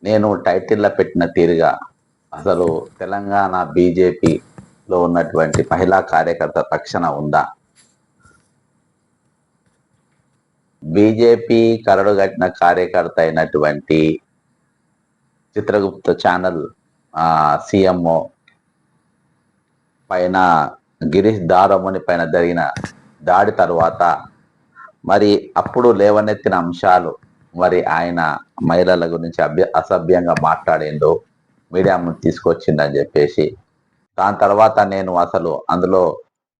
నేను టైటిల్లో పెట్టిన తీరుగా అసలు తెలంగాణ బీజేపీలో ఉన్నటువంటి మహిళా కార్యకర్త రక్షణ ఉందా? బీజేపీ కరడుగట్టిన కార్యకర్త అయినటువంటి చిత్రగుప్త ఛానల్ సీఎంఓ పైన గిరీష్ దారముని పైన జరిగిన దాడి తర్వాత మరి అప్పుడు లేవనెత్తిన అంశాలు, మరి ఆయన మహిళల గురించి అసభ్యంగా మాట్లాడిండు, మీడియా ముందు తీసుకొచ్చిందని చెప్పేసి, దాని తర్వాత నేను అసలు అందులో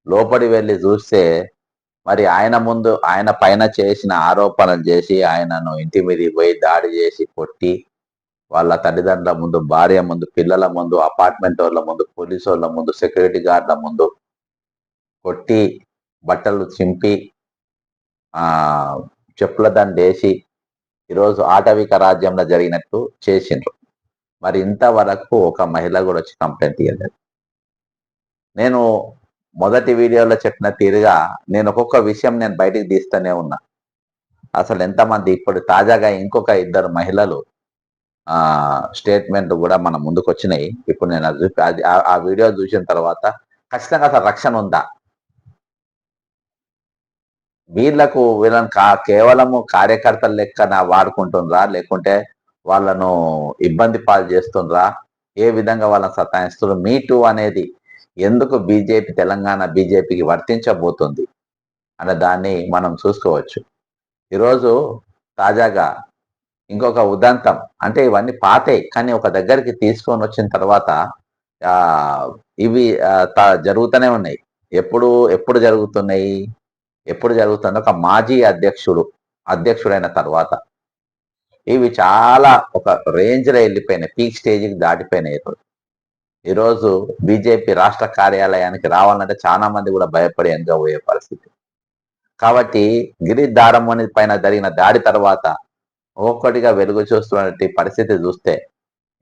లోపడి వెళ్ళి చూస్తే మరి ఆయన ముందు ఆయన పైన చేసిన ఆరోపణలు చేసి ఆయనను ఇంటి మీదకి పోయి దాడి చేసి కొట్టి వాళ్ళ తల్లిదండ్రుల ముందు, భార్య ముందు, పిల్లల ముందు, అపార్ట్మెంట్ వాళ్ళ ముందు, పోలీసు వాళ్ళ ముందు, సెక్యూరిటీ గార్డుల ముందు కొట్టి బట్టలు చింపి చెప్పుల దండేసి ఈరోజు ఆటవిక రాజ్యంలో జరిగినట్టు చేసిండ్రు. మరి ఇంతవరకు ఒక మహిళ కూడా వచ్చి కంప్లైంట్ ఇవ్వలేదు. నేను మొదటి వీడియోలో చెప్పిన తీరుగా నేను ఒక్కొక్క విషయం నేను బయటికి తీస్తూనే ఉన్నా. అసలు ఎంతమంది ఇప్పుడు తాజాగా ఇంకొక ఇద్దరు మహిళలు స్టేట్మెంట్ కూడా మన ముందుకు వచ్చినాయి. ఇప్పుడు నేను అది ఆ వీడియో చూసిన తర్వాత ఖచ్చితంగా అసలు రక్షణ ఉందా? వీళ్ళని కేవలము కార్యకర్తల లెక్కన వాడుకుంటుండ్రా, లేకుంటే వాళ్ళను ఇబ్బంది పాలు చేస్తుండ్రా, ఏ విధంగా వాళ్ళని సతాయిస్తుండ్రు? మీటూ అనేది ఎందుకు తెలంగాణ బీజేపీకి వర్తించబోతుంది అనే దాన్ని మనం చూసుకోవచ్చు. ఈరోజు తాజాగా ఇంకొక ఉదంతం, అంటే ఇవన్నీ పాతే కానీ ఒక దగ్గరికి తీసుకొని వచ్చిన తర్వాత ఇవి జరుగుతూనే ఉన్నాయి. ఎప్పుడు జరుగుతున్నాయి? ఎప్పుడు జరుగుతుంది? ఒక మాజీ అధ్యక్షుడైన తర్వాత ఇవి చాలా ఒక రేంజ్లో వెళ్ళిపోయినాయి, పీక్ స్టేజ్కి దాటిపోయినాయి. ఈరోజు బీజేపీ రాష్ట్ర కార్యాలయానికి రావాలంటే చాలా మంది కూడా భయపడి ఎంగా పోయే పరిస్థితి. కాబట్టి గిరీష్ దారముని పైన జరిగిన దాడి తర్వాత ఒక్కొక్కటిగా వెలుగు చూస్తున్నటువంటి పరిస్థితి చూస్తే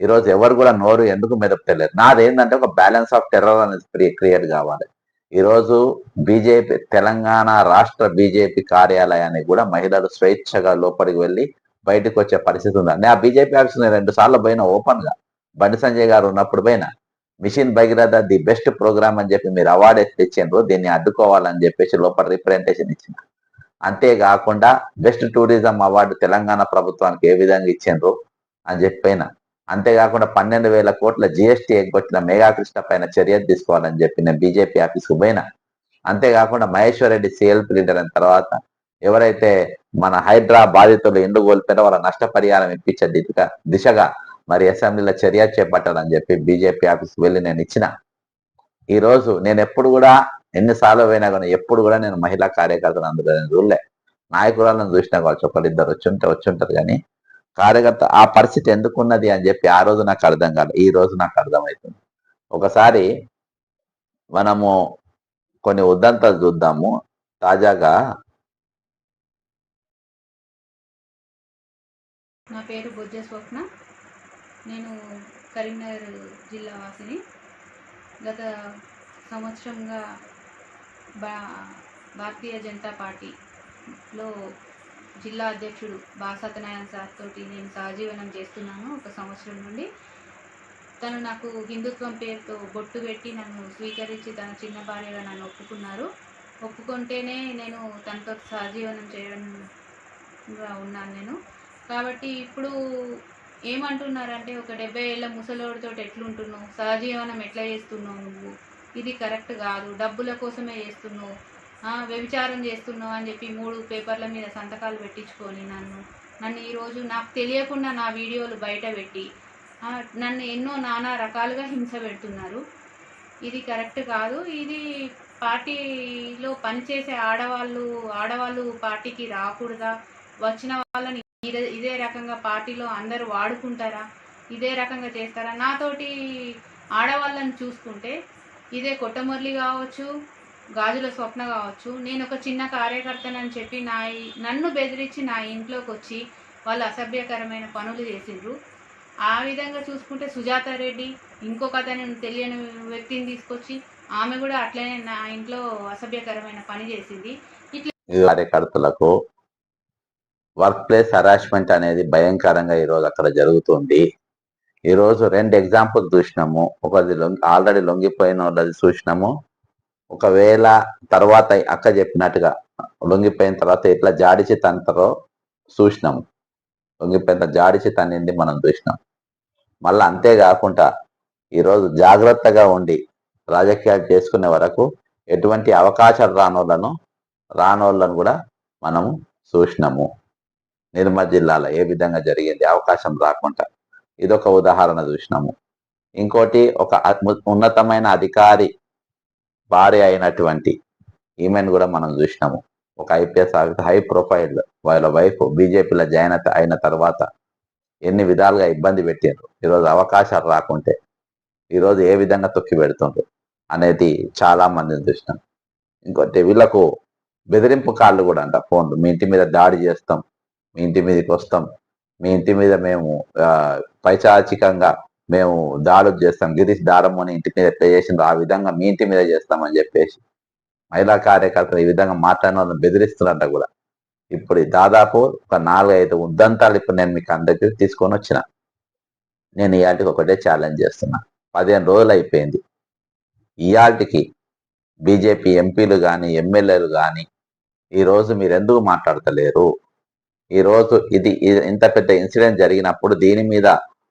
ఈరోజు ఎవరు కూడా నోరు ఎందుకు మెదపలేరు. నాదేంటంటే ఒక బ్యాలెన్స్ ఆఫ్ టెర్రర్ అనేది క్రియేట్ కావాలి. ఈరోజు బీజేపీ తెలంగాణ రాష్ట్ర బీజేపీ కార్యాలయానికి కూడా మహిళలు స్వేచ్ఛగా లోపలికి వెళ్ళి బయటకు వచ్చే పరిస్థితి ఉందండి. ఆ బీజేపీ ఆఫీస్ 2 సార్లు పోయినా, ఓపెన్ గా బండి సంజయ్ గారు ఉన్నప్పుడు పోయినా. Mission Bhagiratha the best programme అని చెప్పి మీరు అవార్డు తెచ్చిండ్రు, దీన్ని అడ్డుకోవాలని చెప్పేసి లోపల రిప్రజెంటేషన్ ఇచ్చిన. అంతేకాకుండా బెస్ట్ టూరిజం అవార్డు తెలంగాణ ప్రభుత్వానికి ఏ విధంగా ఇచ్చిండ్రు అని చెప్పిన. అంతేకాకుండా 12,000 కోట్ల జిఎస్టీ ఎగ్గొట్టిన మేఘాకృష్ణ పైన చర్యలు తీసుకోవాలని చెప్పి నేను బీజేపీ ఆఫీస్కు పోయినా. అంతేకాకుండా మహేశ్వర్ రెడ్డి సిఎల్పి లీడర్ అయిన తర్వాత ఎవరైతే మన హైడ్రా బాధితులు ఎండు కోల్పోయినా వాళ్ళ నష్టపరిహారం ఇప్పించే దిశగా మరి అసెంబ్లీలో చర్య చేపట్టాలని చెప్పి బీజేపీ ఆఫీస్కి వెళ్ళి నేను ఇచ్చిన. ఈరోజు నేను ఎప్పుడు కూడా ఎన్నిసార్లు పోయినా కానీ ఎప్పుడు కూడా నేను మహిళా కార్యకర్తలు అందులో చూడలే. నాయకురాలను చూసినా కావచ్చు, ఒకరిద్దరు వచ్చుంటారు కానీ కార్యకర్త ఆ పరిస్థితి ఎందుకున్నది అని చెప్పి ఆ రోజు నాకు అర్థం కాదు, ఈ రోజు నాకు అర్థమవుతుంది. ఒకసారి మనము కొన్ని ఉదంతాలు చూద్దాము. తాజాగా నా పేరు బొజ్జ స్వప్న, నేను కరీంనగర్ జిల్లా వాసిని. గత సంవత్సరంగా భారతీయ జనతా పార్టీలో జిల్లా అధ్యక్షుడు సత్యనారాయణ సార్ తోటి నేను సహజీవనం చేస్తున్నాను. ఒక సంవత్సరం నుండి తను నాకు హిందుత్వం పేరుతో బొట్టు పెట్టి నన్ను స్వీకరించి తన చిన్న భార్యగా నన్ను ఒప్పుకుంటేనే నేను తనతో సహజీవనం చేయడంగా ఉన్నాను నేను. కాబట్టి ఇప్పుడు ఏమంటున్నారంటే, ఒక 70 ఏళ్ళ ముసలోడితో ఎట్లుంటున్నావు, సహజీవనం ఎట్లా చేస్తున్నావు, నువ్వు ఇది కరెక్ట్ కాదు, డబ్బుల కోసమే చేస్తున్నావు, వ్యభిచారం చేస్తున్నావు అని చెప్పి 3 పేపర్ల మీద సంతకాలు పెట్టించుకొని నన్ను ఈరోజు నాకు తెలియకుండా నా వీడియోలు బయట పెట్టి నన్ను ఎన్నో నానా రకాలుగా హింస పెడుతున్నారు. ఇది కరెక్ట్ కాదు. ఇది పార్టీలో పనిచేసే ఆడవాళ్ళు పార్టీకి రాకూడదా? వచ్చిన వాళ్ళని ఇదే రకంగా పార్టీలో అందరూ వాడుకుంటారా? ఇదే రకంగా చేస్తారా? నాతోటి ఆడవాళ్ళని చూసుకుంటే ఇదే కొట్టమురళి కావచ్చు, గాజుల స్వప్న కావచ్చు, నేను ఒక చిన్న కార్యకర్తనని చెప్పి నన్ను బెదిరించి నా ఇంట్లోకి వచ్చి వాళ్ళు అసభ్యకరమైన పనులు చేసిండ్రు. ఆ విధంగా చూసుకుంటే సుజాత రెడ్డి ఇంకొక అతను తెలియని వ్యక్తిని తీసుకొచ్చి ఆమె కూడా అట్లనే నా ఇంట్లో అసభ్యకరమైన పని చేసింది. కార్యకర్తలకు వర్క్ ప్లేస్ హరాస్మెంట్ అనేది భయంకరంగా ఈరోజు అక్కడ జరుగుతుంది. ఈరోజు 2 ఎగ్జాంపుల్ చూసినాము. ఒకది ఆల్రెడీ లొంగిపోయిన వాళ్ళది చూసినాము. ఒకవేళ తర్వాత అక్క చెప్పినట్టుగా లొంగిపోయిన తర్వాత ఎట్లా జాడిచి తంతరో చూసినాము. లొంగిపోయిన జాడిచి తన్నింది మనం చూసినాం. మళ్ళీ అంతేకాకుండా ఈరోజు జాగ్రత్తగా ఉండి రాజకీయాలు చేసుకునే వరకు ఎటువంటి అవకాశాలు రానోళ్ళను కూడా మనము చూసినాము. నిర్మల్ జిల్లాలో ఏ విధంగా జరిగింది అవకాశం రాకుండా, ఇదొక ఉదాహరణ చూసినాము. ఇంకోటి ఒక ఉన్నతమైన అధికారి భార్య అయినటువంటి ఈమెను కూడా మనం చూసినాము. ఒక ఐపీఎస్ ఆఫీసర్, హై ప్రొఫైల్, వాళ్ళ వైఫ్ బీజేపీలో జాయిన్ అయిన తర్వాత ఎన్ని విధాలుగా ఇబ్బంది పెట్టారు. ఈరోజు అవకాశాలు రాకుంటే ఈరోజు ఏ విధంగా తొక్కి పెడుతుండ్రు అనేది చాలా మందిని చూసినాం. ఇంకోటి వీళ్ళకు బెదిరింపు కాళ్ళు కూడా అంట ఫోన్లు. మీ ఇంటి మీద దాడి చేస్తాం, మీ ఇంటి మీదకి వస్తాం, మీ ఇంటి మీద మేము పైచాచికంగా మేము దాడులు చేస్తాం, గిరీష్ దారమ్మని ఇంటి మీద ఎట్లా చేసిందో ఆ విధంగా మీ ఇంటి మీద చేస్తామని చెప్పేసి మహిళా కార్యకర్తలు ఈ విధంగా మాట్లాడిన వాళ్ళని బెదిరిస్తున్నారంట కూడా. ఇప్పుడు దాదాపు ఒక 4-5 ఉద్దంతాలు ఇప్పుడు నేను మీకు అందరికీ తీసుకొని వచ్చిన. నేను ఇవాళకి ఒకటే ఛాలెంజ్ చేస్తున్నా. 15 రోజులు అయిపోయింది. ఇవాళకి బీజేపీ ఎంపీలు కానీ ఎమ్మెల్యేలు కానీ ఈరోజు మీరు ఎందుకు మాట్లాడతలేరు? ఈరోజు ఇంత పెద్ద ఇన్సిడెంట్ జరిగినప్పుడు దీని మీద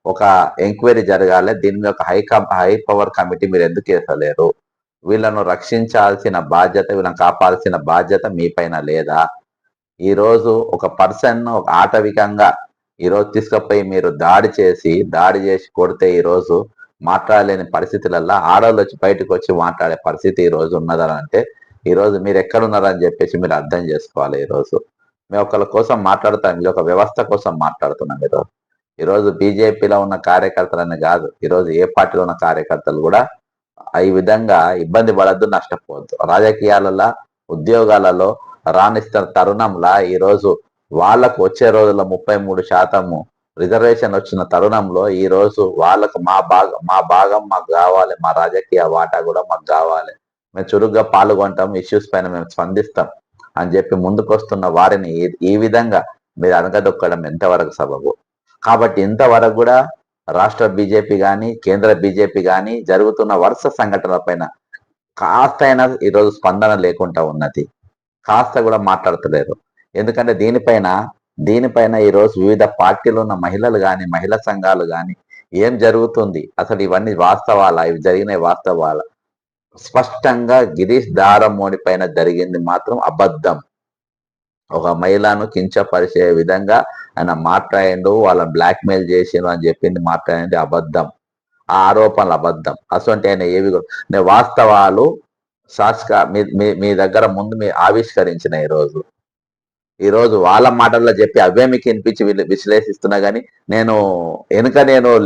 ఒక ఎంక్వైరీ జరగాలి. దీని మీద ఒక హై పవర్ కమిటీ మీరు ఎందుకు వేసలేరు? వీళ్ళను రక్షించాల్సిన బాధ్యత, వీళ్ళని కాపాల్సిన బాధ్యత మీ పైన లేదా? ఈరోజు ఒక పర్సన్ ఒక ఆటవికంగా ఈరోజు తీసుకుపోయి మీరు దాడి చేసి కొడితే ఈరోజు మాట్లాడలేని పరిస్థితులల్లో ఆడవాళ్ళు వచ్చి బయటకు వచ్చి మాట్లాడే పరిస్థితి ఈరోజు ఉన్నదని అంటే ఈరోజు మీరు ఎక్కడున్నారని చెప్పేసి మీరు అర్థం చేసుకోవాలి. ఈరోజు మేము ఒకళ్ళ కోసం మాట్లాడుతాం, ఇది ఒక వ్యవస్థ కోసం మాట్లాడుతున్నాం. ఈరోజు బీజేపీలో ఉన్న కార్యకర్తలని కాదు, ఈరోజు ఏ పార్టీలో ఉన్న కార్యకర్తలు కూడా ఈ విధంగా ఇబ్బంది పడద్దు, నష్టపోవద్దు. రాజకీయాలలో ఉద్యోగాలలో రాణిస్తున్న తరుణంలా ఈరోజు వాళ్ళకు వచ్చే రోజుల్లో 33% రిజర్వేషన్ వచ్చిన తరుణంలో ఈరోజు వాళ్ళకు మా భాగం మాకు కావాలి, మా రాజకీయ వాటా కూడా మాకు కావాలి, మేము చురుగ్గా పాల్గొంటాం, ఇష్యూస్ పైన మేము స్పందిస్తాం అని చెప్పి ముందుకొస్తున్న వారిని ఈ విధంగా మీరు అనగదొక్కడం ఎంతవరకు సబబు? కాబట్టి ఇంతవరకు కూడా రాష్ట్ర బీజేపీ కానీ కేంద్ర బీజేపీ కానీ జరుగుతున్న వరుస సంఘటనల పైన కాస్త అయినా ఈరోజు స్పందన లేకుండా ఉన్నది. కాస్త కూడా మాట్లాడతలేరు. ఎందుకంటే దీనిపైన ఈరోజు వివిధ పార్టీలు ఉన్న మహిళలు కానీ మహిళా సంఘాలు కానీ ఏం జరుగుతుంది, అసలు ఇవన్నీ వాస్తవాలా, ఇవి జరిగిన వాస్తవాలా? స్పష్టంగా గిరీష్ దారమోని పైన జరిగింది మాత్రం అబద్ధం. ఒక మహిళను కించపరిచే విధంగా ఆయన మాట్లాడిండు, వాళ్ళని బ్లాక్మెయిల్ చేసిండు అని చెప్పింది మాట్లాడింది అబద్ధం. ఆ ఆరోపణలు అబద్ధం. అసలు ఆయన ఏవి వాస్తవాలు మీ దగ్గర ముందు మీరు ఆవిష్కరించిన ఈరోజు వాళ్ళ మాటల్లో చెప్పి అవే మీకు వినిపించి విశ్లేషిస్తున్నా కానీ నేను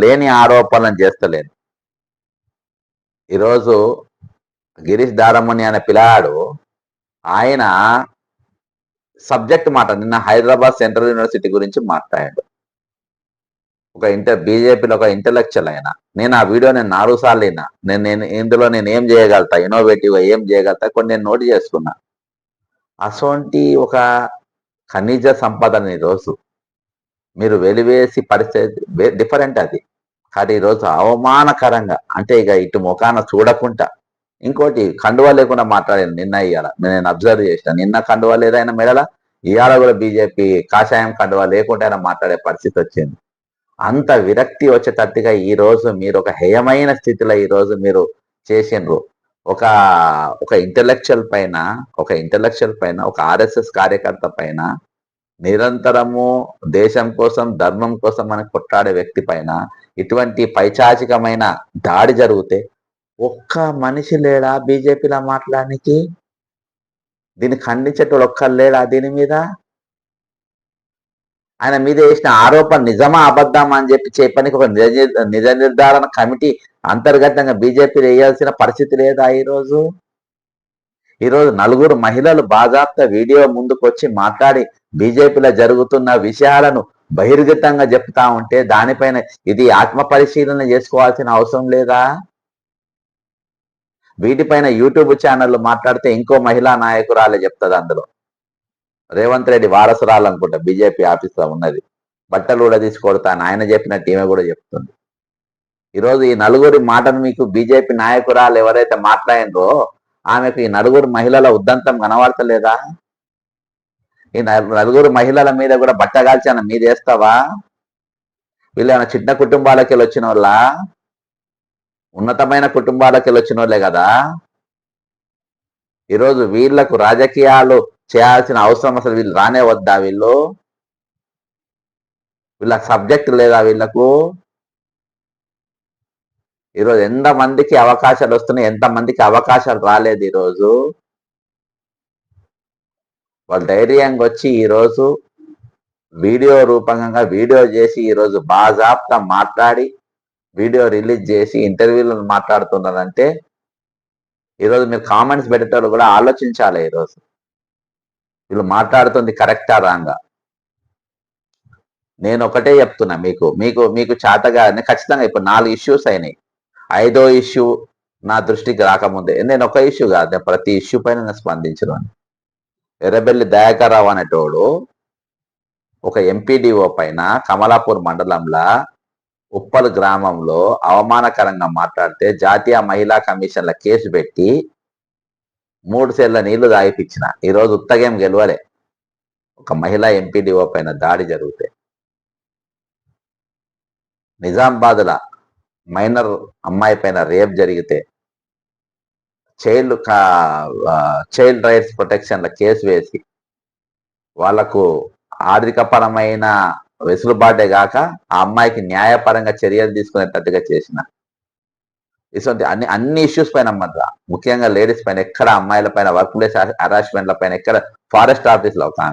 లేని ఆరోపణలను చేస్తలేను. ఈరోజు గిరీష్ దారమణి అనే పిల్లాడు ఆయన సబ్జెక్ట్ నిన్న హైదరాబాద్ సెంట్రల్ యూనివర్సిటీ గురించి మాట్లాడాడు. బీజేపీలో ఒక ఇంటలెక్చువల్ అయినా నేను ఆ వీడియో 4 సార్లు అయినా ఇందులో నేను ఏం చేయగలుగుతా, ఇన్నోవేటివ్గా ఏం చేయగలుగుతా కొన్ని నేను నోట్ చేసుకున్నా. అసోంటి ఒక ఖనిజ సంపదను ఈరోజు మీరు వెలివేసి పరిస్థితి డిఫరెంట్ అది. కానీ ఈరోజు అవమానకరంగా అంటే ఇటు ముఖాన చూడకుండా ఇంకోటి కండువా లేకుండా మాట్లాడాను. నేను అబ్జర్వ్ చేసిన నిన్న కండువా లేదైనా మెడల, ఇవాళ కూడా బీజేపీ కాషాయం కండువా లేకుండా ఆయన మాట్లాడే పరిస్థితి వచ్చింది. అంత విరక్తి వచ్చేటట్టుగా ఈరోజు మీరు ఒక హేయమైన స్థితిలో ఈరోజు మీరు చేసిండ్రు. ఒక ఇంటలెక్చువల్ పైన ఒక ఆర్ఎస్ఎస్ కార్యకర్త పైన నిరంతరము దేశం కోసం ధర్మం కోసం మనకు కొట్లాడే వ్యక్తి పైన ఇటువంటి పైచాచికమైన దాడి జరిగితే ఒక్క మనిషి లేడా బీజేపీలో మాట్లాడడానికి? దీన్ని ఖండించేటోడు ఒక్కరు లేడా? దీని మీద ఆయన మీద వేసిన ఆరోపణ నిజమా అబద్ధమా అని చెప్పడానికి ఒక నిజ నిర్ధారణ కమిటీ అంతర్గతంగా బీజేపీ వేయాల్సిన పరిస్థితి లేదా? ఈరోజు 4 మహిళలు బాజాప్తా వీడియో ముందుకు వచ్చి మాట్లాడి బీజేపీలో జరుగుతున్న విషయాలను బహిర్గతంగా చెప్తా ఉంటే దానిపైన ఇది ఆత్మ పరిశీలన చేసుకోవాల్సిన అవసరం లేదా? వీటిపైన యూట్యూబ్ ఛానళ్ళు మాట్లాడితే ఇంకో మహిళా నాయకురాలే చెప్తుంది అందులో. రేవంత్ రెడ్డి వారసురాలు అనుకుంటా బీజేపీ ఆఫీస్లో ఉన్నది. బట్టలు కూడా తీసి కొడతాను ఆయన చెప్పినట్టు ఈమె కూడా చెప్తుంది. ఈరోజు ఈ నలుగురి మాటను మీకు బీజేపీ నాయకురాలు ఎవరైతే మాట్లాడినరో ఆమెకు ఈ నలుగురు మహిళల ఉద్దంతం కనబడతలేదా? ఈ నలుగురు మహిళల మీద కూడా బట్టగాల్చాన మీద వేస్తావా? వీళ్ళు ఏమైనా చిన్న కుటుంబాలకి వెళ్ళి వచ్చిన వాళ్ళ? ఉన్నతమైన కుటుంబాలకి వెళ్ళి వచ్చిన వాళ్ళే కదా. ఈరోజు వీళ్లకు రాజకీయాలు చేయాల్సిన అవసరం అసలు వీళ్ళు రానే వద్దా? వీళ్ళకి సబ్జెక్ట్ లేదా వీళ్ళకు? ఈరోజు ఎంతమందికి అవకాశాలు వస్తున్నాయి, ఎంతమందికి అవకాశాలు రాలేదు. ఈరోజు వాళ్ళు ధైర్యంగా వచ్చి ఈరోజు వీడియో రూపంగా వీడియో చేసి ఈరోజు బాజాప్తా మాట్లాడి వీడియో రిలీజ్ చేసి ఇంటర్వ్యూలు మాట్లాడుతున్నారంటే ఈరోజు మీరు కామెంట్స్ పెట్టేటోళ్ళు కూడా ఆలోచించాలి. ఈరోజు వీళ్ళు మాట్లాడుతుంది కరెక్టా రాంగా? నేను ఒకటే చెప్తున్నా, మీకు మీకు మీకు చేతగా ఖచ్చితంగా ఇప్పుడు 4 ఇష్యూస్ అయినాయి. 5వ ఇష్యూ నా దృష్టికి రాకముందే నేను ఒక ఇష్యూ కాదు, ప్రతి ఇష్యూ పైన నేను స్పందించను. ఎర్రబెల్లి దయాకర్ రావు అనేటోడు ఒక ఎంపీడీఓ పైన కమలాపూర్ మండలంలో ఉప్పల్ గ్రామంలో అవమానకరంగా మాట్లాడితే జాతీయ మహిళా కమిషన్ల కేసు పెట్టి 3 సేర్ల నీళ్లు తాగిపించిన. ఈరోజు ఉత్తగేం గెలవలే. ఒక మహిళా ఎంపీడీఓ పైన దాడి జరిగితే, నిజామాబాద్ల మైనర్ అమ్మాయి పైన రేప్ జరిగితే చైల్డ్ రైట్స్ ప్రొటెక్షన్ల కేసు వేసి వాళ్లకు ఆర్థికపరమైన వెసులుబాటే గాక ఆ అమ్మాయికి న్యాయపరంగా చర్యలు తీసుకునేటట్టుగా చేసిన ఇటువంటి అన్ని ఇష్యూస్ పైన మాత్రం ముఖ్యంగా లేడీస్ పైన ఎక్కడ అమ్మాయిల పైన వర్క్ ప్లేస్ హరాస్మెంట్ల పైన ఎక్కడ ఫారెస్ట్ ఆఫీస్లో ఒక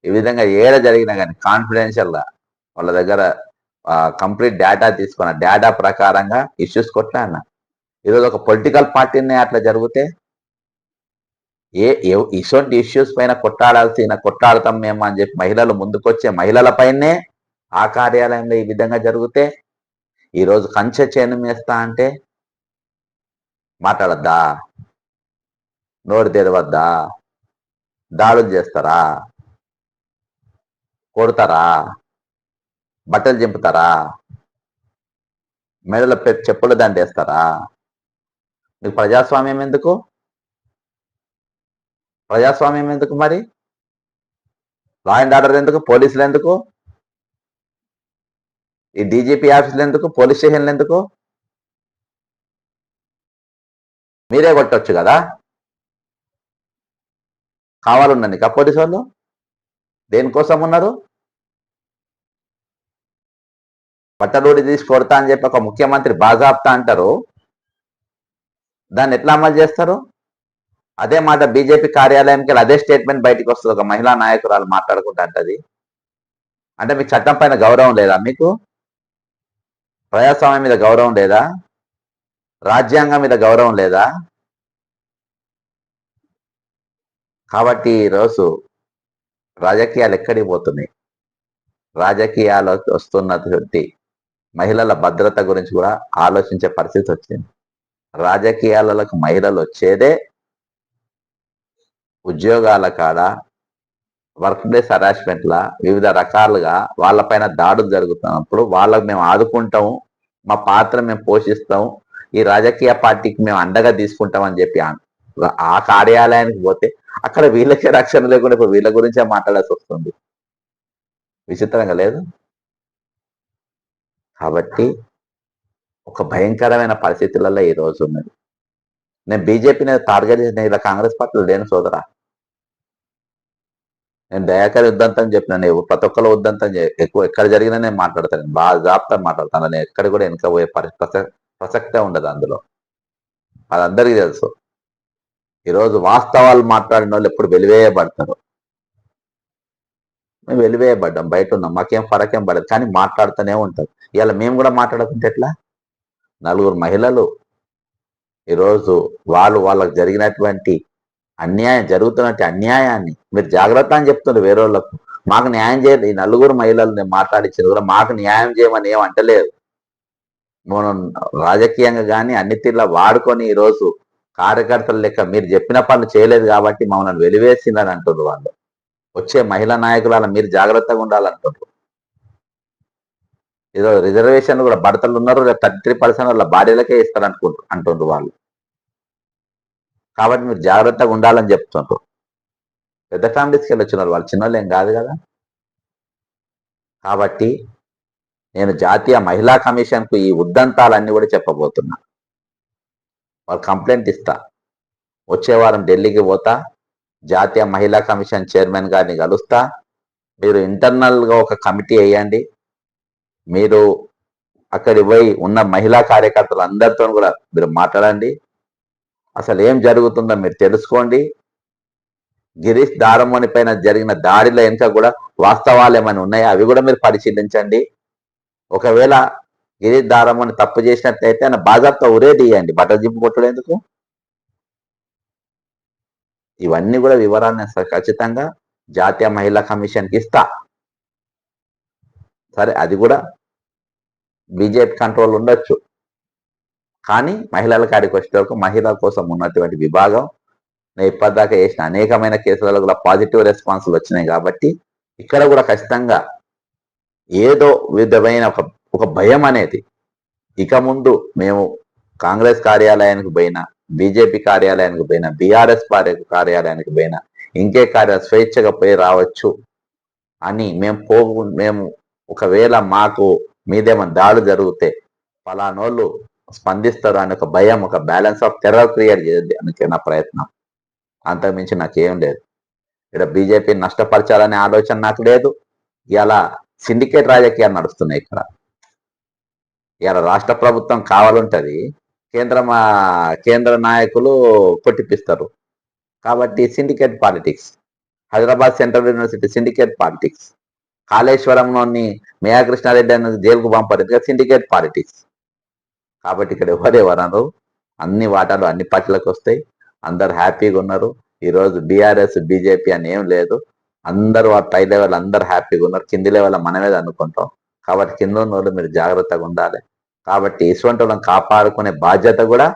ఈ విధంగా ఏడ జరిగినా కానీ కాన్ఫిడెన్షియల్ గా వాళ్ళ దగ్గర కంప్లీట్ డేటా తీసుకున్న డేటా ప్రకారంగా ఇష్యూస్ కొట్టాన్న. ఈరోజు ఒక పొలిటికల్ పార్టీని అట్లా జరిగితే ఇటువంటి ఇష్యూస్ పైన కొట్టాడతాం మేము అని చెప్పి మహిళలు ముందుకొచ్చే మహిళల పైనే ఆ కార్యాలయంలో ఈ విధంగా జరిగితే ఈరోజు కంచె చేను మేస్తా అంటే మాట్లాడద్దా? నోరు తెరవద్దా? దాడులు చేస్తారా? కొడతారా? బట్టలు చింపుతారా? మెడల చెప్పుల దండేస్తారా? మీకు ప్రజాస్వామ్యం ఎందుకు? ప్రజాస్వామ్యం ఎందుకు? మరి లా అండ్ ఆర్డర్ ఎందుకు? పోలీసులు ఎందుకు? ఈ డీజీపీ ఆఫీసులు ఎందుకు? పోలీస్ స్టేషన్లు ఎందుకు? మీరే కొట్టొచ్చు కదా. కావాలన్నది కా పోలీసు వాళ్ళు దేనికోసం ఉన్నారు? బట్టలూడి తీసి కొడతా అని చెప్పి ఒక ముఖ్యమంత్రి బాజాప్తా అంటారు, దాన్ని ఎట్లా అమలు చేస్తారు? అదే మాట బీజేపీ కార్యాలయంకి అదే స్టేట్మెంట్ బయటకు వస్తుంది, ఒక మహిళా నాయకురాలు మాట్లాడుకుంటా అంటది. అంటే మీకు చట్టం పైన గౌరవం లేదా? మీకు ప్రజాస్వామ్యం మీద గౌరవం లేదా? రాజ్యాంగం మీద గౌరవం లేదా? కాబట్టి ఈరోజు రాజకీయాలు ఎక్కడికి పోతున్నాయి? రాజకీయాలు వస్తున్నటువంటి మహిళల భద్రత గురించి కూడా ఆలోచించే పరిస్థితి వచ్చింది. రాజకీయాలకు మహిళలు వచ్చేదే ఉద్యోగాల కాడ వర్క్ ప్లేస్ హరాస్మెంట్ల వివిధ రకాలుగా వాళ్ళపైన దాడులు జరుగుతున్నప్పుడు వాళ్ళకు మేము ఆదుకుంటాము, మా పాత్ర మేము పోషిస్తాం, ఈ రాజకీయ పార్టీకి మేము అండగా తీసుకుంటాం అని చెప్పి ఆ కార్యాలయానికి పోతే అక్కడ వీళ్ళకే రక్షణ లేకుండా ఇప్పుడు వీళ్ళ గురించే మాట్లాడాల్సి వస్తుంది. విచిత్రంగా లేదు? కాబట్టి ఒక భయంకరమైన పరిస్థితులలో ఈ రోజు ఉన్నది. నేను బీజేపీని టార్గెట్ చేసిన ఇలా కాంగ్రెస్ పార్టీలో లేని సోదరా. నేను దయాకర్ ఉద్దంతం చెప్పిన, నేను ప్రతి ఒక్కరు ఉద్దంతం ఎక్కువ ఎక్కడ జరిగినా నేను మాట్లాడతాను, నేను బాగా జాబ్తా మాట్లాడతాను. నేను ఎక్కడ కూడా వెనక పోయే ప్రసక్తే ఉండదు అందులో, అది అందరికీ తెలుసు. ఈరోజు వాస్తవాలు మాట్లాడిన వాళ్ళు ఎప్పుడు వెలివేయబడతారు. మేము వెలివేయబడ్డాం, బయట ఉన్నాం, మాకేం ఫరకేం పడదు, కానీ మాట్లాడుతూనే ఉంటారు. ఇవాళ మేము కూడా మాట్లాడకుంటే ఎట్లా? నలుగురు మహిళలు ఈరోజు వాళ్ళకు జరిగినటువంటి జరుగుతున్నటువంటి అన్యాయాన్ని మీరు జాగ్రత్త అని చెప్తున్నారు వేరే వాళ్ళకు. మాకు న్యాయం చేయలేదు. ఈ నలుగురు మహిళలు నేను మాట్లాడించింది కూడా మాకు న్యాయం చేయమని ఏం అంటలేదు. మనం రాజకీయంగా కానీ అన్ని తీర్లా వాడుకొని ఈరోజు కార్యకర్తల లెక్క మీరు చెప్పిన పనులు చేయలేదు కాబట్టి మమ్మల్ని వెలివేసిందని అంటున్నారు వాళ్ళు. వచ్చే మహిళా నాయకుల మీరు జాగ్రత్తగా ఉండాలంటారు. ఏదో రిజర్వేషన్లు కూడా భర్తలు ఉన్నారు, 33% వాళ్ళ భార్యలకే ఇస్తారు అంటుండ్రు వాళ్ళు. కాబట్టి మీరు జాగ్రత్తగా ఉండాలని చెప్తుండ్రు. పెద్ద ఫ్యామిలీస్కి వెళ్ళొచ్చున్నారు, వాళ్ళు చిన్నోళ్ళు ఏం కాదు కదా. కాబట్టి నేను జాతీయ మహిళా కమిషన్కు ఈ ఉద్దంతాలన్నీ కూడా చెప్పబోతున్నా. వాళ్ళు కంప్లైంట్ ఇస్తా, వచ్చే వారం ఢిల్లీకి పోతా, జాతీయ మహిళా కమిషన్ చైర్మన్ గారిని కలుస్తా. మీరు ఇంటర్నల్గా ఒక కమిటీ వేయండి. మీరు అక్కడికి పోయి ఉన్న మహిళా కార్యకర్తలు అందరితో కూడా మీరు మాట్లాడండి. అసలు ఏం జరుగుతుందో మీరు తెలుసుకోండి. గిరీష్ దారమోని పైన జరిగిన దాడిలో వెనుక కూడా వాస్తవాలు ఏమైనా ఉన్నాయో అవి కూడా మీరు పరిశీలించండి. ఒకవేళ గిరీష్ దారమోని తప్పు చేసినట్లయితే ఆయన బాజాప్తా ఉరేదీయండి, బట్టలు జిప్పు కొట్టడం ఎందుకు. ఇవన్నీ కూడా వివరాలను ఖచ్చితంగా జాతీయ మహిళా కమిషన్కి ఇస్తా. సరే, అది కూడా బీజేపీ కంట్రోల్ ఉండొచ్చు, కానీ మహిళల కాడికి వచ్చేటప్పుడు మహిళల కోసం ఉన్నటువంటి విభాగం నేను ఇప్పటిదాకా చేసిన అనేకమైన కేసులలో కూడా పాజిటివ్ రెస్పాన్స్లు వచ్చినాయి. కాబట్టి ఇక్కడ కూడా ఖచ్చితంగా ఏదో విధమైన ఒక భయం అనేది, ఇక ముందు మేము కాంగ్రెస్ కార్యాలయానికి పోయినా, బీజేపీ కార్యాలయానికి పోయినా, బీఆర్ఎస్ కార్యాలయానికి పోయినా, ఇంకే స్వేచ్ఛగా పోయి రావచ్చు అని మేము ఒకవేళ మాకు మీదేమన్నా దాడులు జరిగితే ఫలానోళ్ళు స్పందిస్తారు అని ఒక భయం, ఒక బ్యాలెన్స్ ఆఫ్ టెర్రర్ క్రియేట్ చేయద్ది అని నా ప్రయత్నం. అంతకుమించి నాకేం లేదు. ఇక్కడ బీజేపీ నష్టపరచాలనే ఆలోచన నాకు లేదు. ఇలా సిండికేట్ రాజకీయాలు నడుస్తున్నాయి ఇక్కడ. ఇలా రాష్ట్ర ప్రభుత్వం కావాలంటది, కేంద్ర నాయకులు కొట్టిపిస్తారు. కాబట్టి syndicate politics. Hyderabad central university syndicate politics. కాళేశ్వరంలోని మేయా కృష్ణారెడ్డి అన్న జైలుకు పంపారు, సిండికేట్ పాలిటిక్స్. కాబట్టి ఇక్కడ ఎవరెవరన్నారు, అన్ని వాటాలు అన్ని పార్టీలకు వస్తాయి, అందరు హ్యాపీగా ఉన్నారు. ఈరోజు బీఆర్ఎస్ బీజేపీ అని ఏం లేదు, అందరూ పై లెవెల్ అందరు హ్యాపీగా ఉన్నారు, కింది లెవెల్ మనమే అనుకుంటాం. కాబట్టి కింద ఉన్న వాళ్ళు మీరు జాగ్రత్తగా ఉండాలి. కాబట్టి ఇటువంటి వాళ్ళని కాపాడుకునే బాధ్యత కూడా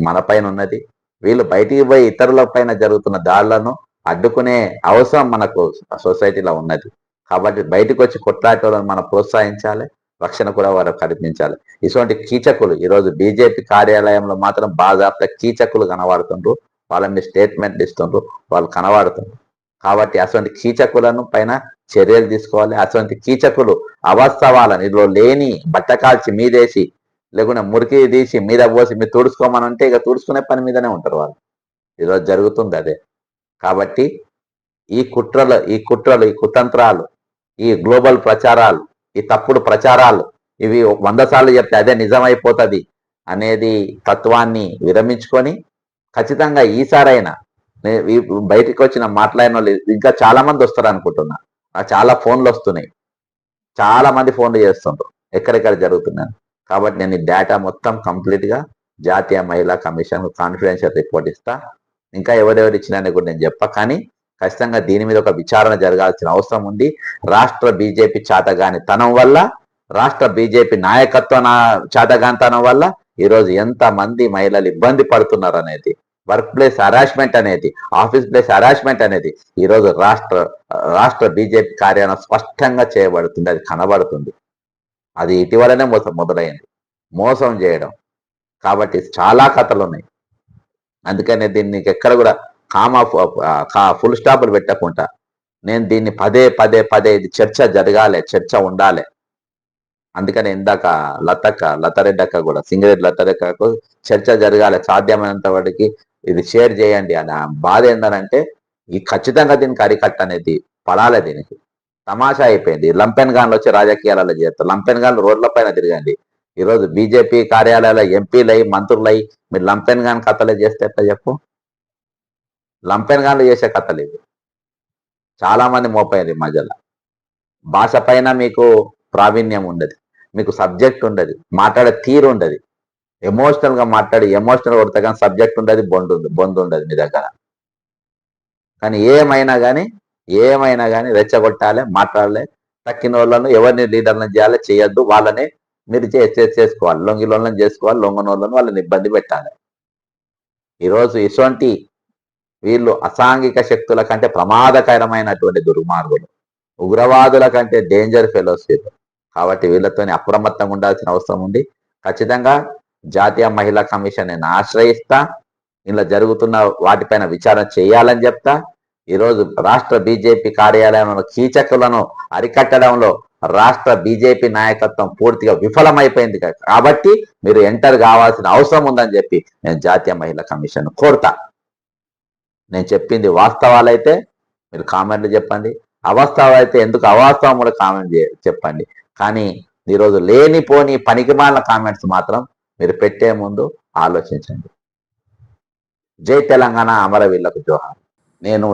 మన పైన ఉన్నది. వీళ్ళు బయటికి పోయి ఇతరుల పైన జరుగుతున్న దాడులను అడ్డుకునే అవసరం మనకు సొసైటీలో ఉన్నది. కాబట్టి బయటకు వచ్చి కొట్లాటోళ్ళని మనం ప్రోత్సహించాలి, రక్షణ కూడా వారికి కల్పించాలి. ఇటువంటి కీచకులు ఈరోజు బీజేపీ కార్యాలయంలో మాత్రం బాధాప్త కీచకులు కనబడుతుండ్రు, వాళ్ళని స్టేట్మెంట్లు ఇస్తుండ్రు, వాళ్ళు కనబడుతుండ్రు. కాబట్టి అటువంటి కీచకులను పైన చర్యలు తీసుకోవాలి. అటువంటి కీచకులు అవాస్తవాలను ఇందులో లేని బట్టకాల్చి మీదేసి, లేకుండా మురికి తీసి మీద పోసి మీరు తుడుచుకోమనంటే ఇక తుడుచుకునే పని మీదనే ఉంటారు వాళ్ళు. ఈరోజు జరుగుతుంది అదే. కాబట్టి ఈ కుట్రలు ఈ కుతంత్రాలు, ఈ గ్లోబల్ ప్రచారాలు, ఈ తప్పుడు ప్రచారాలు, ఇవి 100 సార్లు చెప్తే అదే నిజమైపోతుంది అనేది తత్వాన్ని విరమించుకొని ఖచ్చితంగా ఈసారైనా బయటికి వచ్చిన మాట్లాడిన వాళ్ళు ఇంకా చాలా మంది వస్తారు అనుకుంటున్నా. చాలా ఫోన్లు వస్తున్నాయి, చాలా మంది ఫోన్లు చేస్తుంటారు ఎక్కడెక్కడ జరుగుతున్నాను. కాబట్టి నేను ఈ డేటా మొత్తం కంప్లీట్గా జాతీయ మహిళా కమిషన్ కాన్ఫిడెన్షియల్ రిపోర్ట్ ఇస్తా. ఇంకా ఎవరెవరు ఇచ్చినా కూడా నేను చెప్పా, కానీ ఖచ్చితంగా దీని మీద ఒక విచారణ జరగాల్సిన అవసరం ఉంది. రాష్ట్ర బీజేపీ చాతగానితనం వల్ల, రాష్ట్ర బీజేపీ నాయకత్వ చాతగానితనం వల్ల ఈరోజు ఎంతమంది మహిళలు ఇబ్బంది పడుతున్నారు అనేది, వర్క్ ప్లేస్ హరాస్మెంట్ అనేది, ఆఫీస్ ప్లేస్ హరాస్మెంట్ అనేది ఈరోజు రాష్ట్ర బీజేపీ కార్యాలయం స్పష్టంగా చేయబడుతుంది, అది కనబడుతుంది. అది ఇటీవలనే మొదలైంది మోసం చేయడం. కాబట్టి చాలా కథలు ఉన్నాయి. అందుకనే దీన్ని ఎక్కడ కూడా ఫుల్ స్టాపులు పెట్టకుండా నేను దీన్ని పదే ఇది చర్చ జరగాలి, చర్చ ఉండాలి. అందుకని ఇందాక లతారెడ్డి అక్క కూడా, సింగరెడ్డి లతారెడ్డి చర్చ జరగాలి, సాధ్యమైనంత వాటికి ఇది షేర్ చేయండి అని. బాధ ఏంటంటే ఈ ఖచ్చితంగా దీనికి అరికట్ట అనేది పడాలి. దీనికి తమాషా అయిపోయింది. లంపెన్ గాన్లు వచ్చి రాజకీయాలలో చేస్తారు. లంపెన్ గాన్లు రోడ్ల పైన తిరగండి. ఈరోజు బీజేపీ కార్యాలయాల ఎంపీలై మంత్రులై మీరు లంపెన్ గాన్ కథలే చేస్తే ఎట్లా చెప్పు? లంపెన్ గాన్లు చేసే కథలు ఇవి. చాలా మంది మోపోయింది మధ్యలో. భాష పైన మీకు ప్రావీణ్యం ఉండదు, మీకు సబ్జెక్ట్ ఉండదు, మాట్లాడే తీరు ఉండదు. ఎమోషనల్ గా మాట్లాడి ఎమోషనల్ కొడతా కానీ సబ్జెక్ట్ ఉండదు, బొందు ఉండదు మీ దగ్గర. కానీ ఏమైనా కానీ రెచ్చగొట్టాలి, మాట్లాడలే. తక్కిన వాళ్ళను ఎవరిని లీడర్లను చేయాలి, చేయొద్దు. వాళ్ళని మీరు చేసుకోవాలి, లొంగిలోళ్ళని చేసుకోవాలి, లొంగనోళ్ళను వాళ్ళని ఇబ్బంది పెట్టాలి. ఈరోజు ఇటువంటి వీళ్ళు అసాంఘిక శక్తుల కంటే ప్రమాదకరమైనటువంటి దుర్మార్గులు, ఉగ్రవాదుల కంటే డేంజర్ ఫెలోస్ వీళ్ళు. కాబట్టి వీళ్ళతోని అప్రమత్తంగా ఉండాల్సిన అవసరం ఉంది. ఖచ్చితంగా జాతీయ మహిళా కమిషన్ నేను ఆశ్రయిస్తా. ఇలా జరుగుతున్న వాటిపైన విచారణ చేయాలని చెప్తా. ఈరోజు రాష్ట్ర బీజేపీ కార్యాలయంలో కీచకులను అరికట్టడంలో రాష్ట్ర బీజేపీ నాయకత్వం పూర్తిగా విఫలమైపోయింది. కాబట్టి మీరు ఎంటర్ కావాల్సిన అవసరం ఉందని చెప్పి నేను జాతీయ మహిళా కమిషన్ కోరుతా. నేను చెప్పింది వాస్తవాలైతే మీరు కామెంట్లు చెప్పండి, అవాస్తవాలైతే ఎందుకు అవాస్తవం కూడా కామెంట్ చెప్పండి. కానీ ఈరోజు లేనిపోని పనికిమాలిన కామెంట్స్ మాత్రం మీరు పెట్టే ముందు ఆలోచించండి. జై తెలంగాణ, అమరవీరులకు జోహార్. నేను